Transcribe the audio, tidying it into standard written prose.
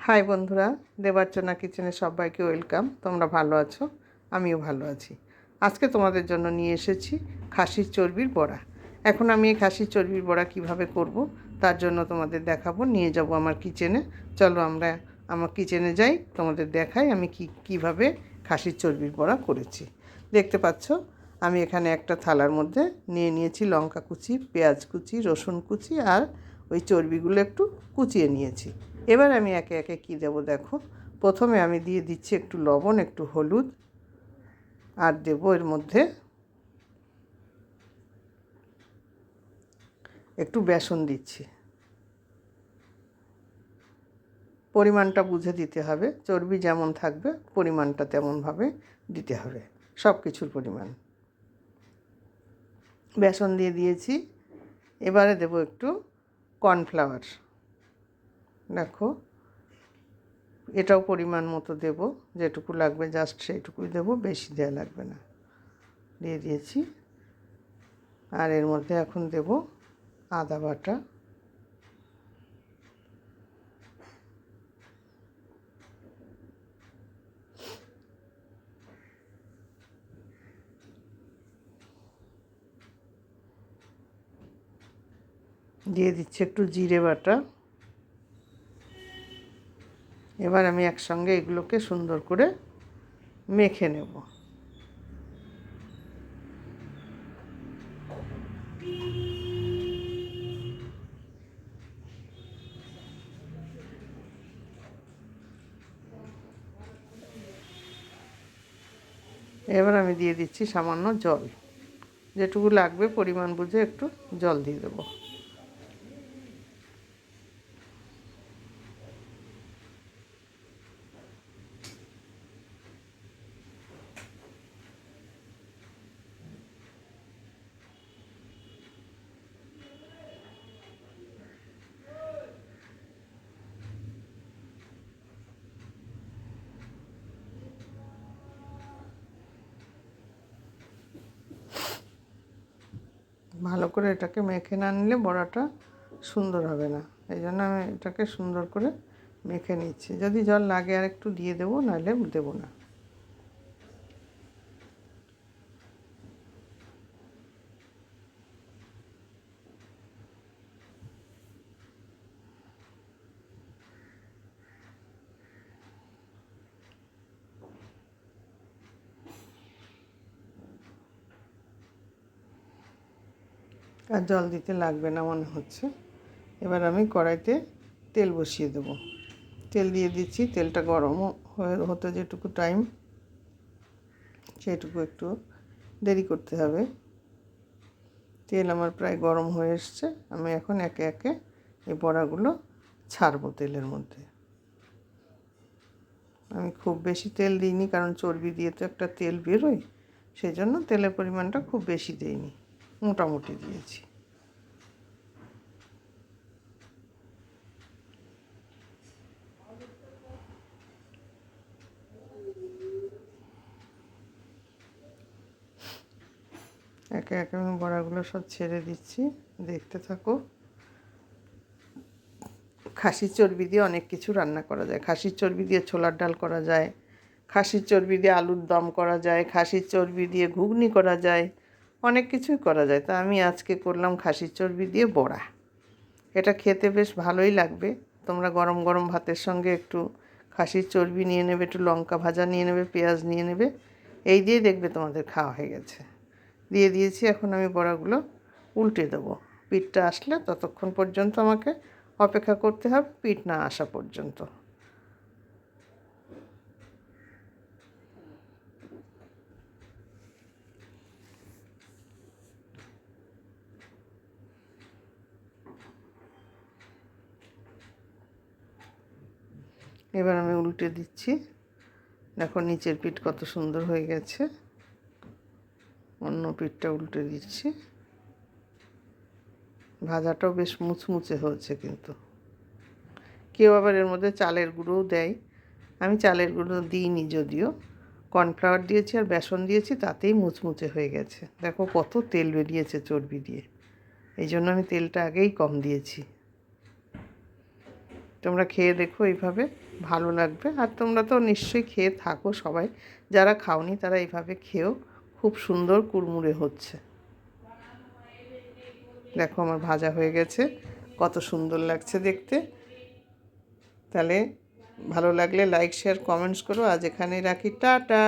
High বন্ধুরা, দেবার্চনা কিচেনে সবাইকে ওয়েলকাম। তোমরা ভালো আছো? আমিও ভালো আছি। আজকে তোমাদের জন্য নিয়ে এসেছি খাসির চর্বির বড়া। এখন আমি এই খাসির চর্বির বড়া কিভাবে করব তার জন্য তোমাদের দেখাবো, নিয়ে যাব আমার কিচেনে। চলো আমরা আমার কিচেনে যাই, তোমাদের দেখাই আমি কিভাবে খাসির চর্বির বড়া করেছি। দেখতে পাচ্ছ আমি এখানে একটা থালার মধ্যে নিয়ে নিয়েছি লঙ্কা কুচি, পেঁয়াজ কুচি, রসুন কুচি আর ওই চর্বিগুলো একটু কুচিয়ে নিয়েছি। এবার আমি একে একে কী দেবো দেখো। প্রথমে আমি দিয়ে দিচ্ছি একটু লবণ, একটু হলুদ, আর দেবো এর মধ্যে একটু বেসন দিচ্ছি। পরিমাণটা বুঝে দিতে হবে, চর্বি যেমন থাকবে পরিমাণটা তেমনভাবে দিতে হবে, সব কিছুর পরিমাণ। বেসন দিয়ে দিয়েছি। এবারে দেবো একটু কর্নফ্লাওয়ার। দেখো এটাও পরিমাণ মতো দেব, যেটুকু লাগবে জাস্ট সেইটুকুই দেব, বেশি দেওয়া লাগবে না। দিয়ে দিয়েছি। আর এর মধ্যে এখন দেব আদা বাটা, দিয়ে দিচ্ছি একটু জিরে বাটা। এবার আমি একসঙ্গে এগুলোকে সুন্দর করে মেখে নেব। এবার আমি দিয়ে দিচ্ছি সামান্য জল, যেটুকু লাগবে পরিমাণ বুঝে একটু জল দিয়ে দেবো। ভালো করে এটাকে মেখে না নিলে বড়াটা সুন্দর হবে না, এই জন্য আমি এটাকে সুন্দর করে মেখে নিচ্ছি। যদি জল লাগে আর একটু দিয়ে দেবো, নাহলে দেবো না। আর জল দিতে লাগবে না মনে হচ্ছে। এবার আমি কড়াইতে তেল বসিয়ে দেব। তেল দিয়ে দিচ্ছি। তেলটা গরম হতে যেটুকু টাইম, সেটুকু একটু দেরি করতে হবে। তেল আমার প্রায় গরম হয়ে এসছে। আমি এখন একে একে এই বড়াগুলো ছাড়বো তেলের মধ্যে। আমি খুব বেশি তেল দিইনি, কারণ চর্বি দিয়ে তো একটা তেল বেরোয়, সেই জন্য তেলের পরিমাণটা খুব বেশি দিইনি, মোটামুটি দিয়েছি। একে একে আমি বড়াগুলো সব ছেড়ে দিচ্ছি, দেখতে থাকো। খাসির চর্বি দিয়ে অনেক কিছু রান্না করা যায়। খাসির চর্বি দিয়ে ছোলার ডাল করা যায়, খাসির চর্বি দিয়ে আলুর দম করা যায়, খাসির চর্বি দিয়ে ঘুগনি করা যায়, অনেক কিছুই করা যায়। তা আমি আজকে করলাম খাসির চর্বি দিয়ে বড়া। এটা খেতে বেশ ভালোই লাগবে। তোমরা গরম গরম ভাতের সঙ্গে একটু খাসির চর্বি নিয়ে নেবে, একটু লঙ্কা ভাজা নিয়ে নেবে, পেঁয়াজ নিয়ে নেবে, এই দিয়ে দেখবে তোমাদের খাওয়া হয়ে গেছে। দিয়ে দিয়েছি। এখন আমি বড়াগুলো উল্টে দেবো। পিঠটা আসলে ততক্ষণ পর্যন্ত আমাকে অপেক্ষা করতে হবে, পিঠ না আসা পর্যন্ত। এবার আমি উল্টে দিচ্ছি। দেখো নিচের পিঠ কত সুন্দর হয়ে গেছে। অন্য পিঠটা উল্টে দিচ্ছি। ভাজাটাও বেশ মুচমুচে হয়েছে, কিন্তু কেউ আবার এর মধ্যে চালের গুঁড়োও দেয়। আমি চালের গুঁড়ো দিইনি, যদিও কর্নফ্লাওয়ার দিয়েছি আর বেসন দিয়েছি, তাতেই মুচমুচে হয়ে গেছে। দেখো কত তেল বেরিয়েছে চর্বি দিয়ে, এই জন্য আমি তেলটা আগেই কম দিয়েছি। তোমরা খেয়ে দেখো এইভাবে, ভালো লাগবে। আর তোমরা তো নিশ্চয়ই খেয়ে থাকো সবাই, যারা খাওনি তারা এইভাবে খেয়েও, খুব সুন্দর কুড়মুড়ে হচ্ছে। দেখো আমার ভাজা হয়ে গেছে, কত সুন্দর লাগছে দেখতে। তাহলে ভালো লাগলে লাইক শেয়ার কমেন্টস করো। আজ এখানেই রাখি, টাটা।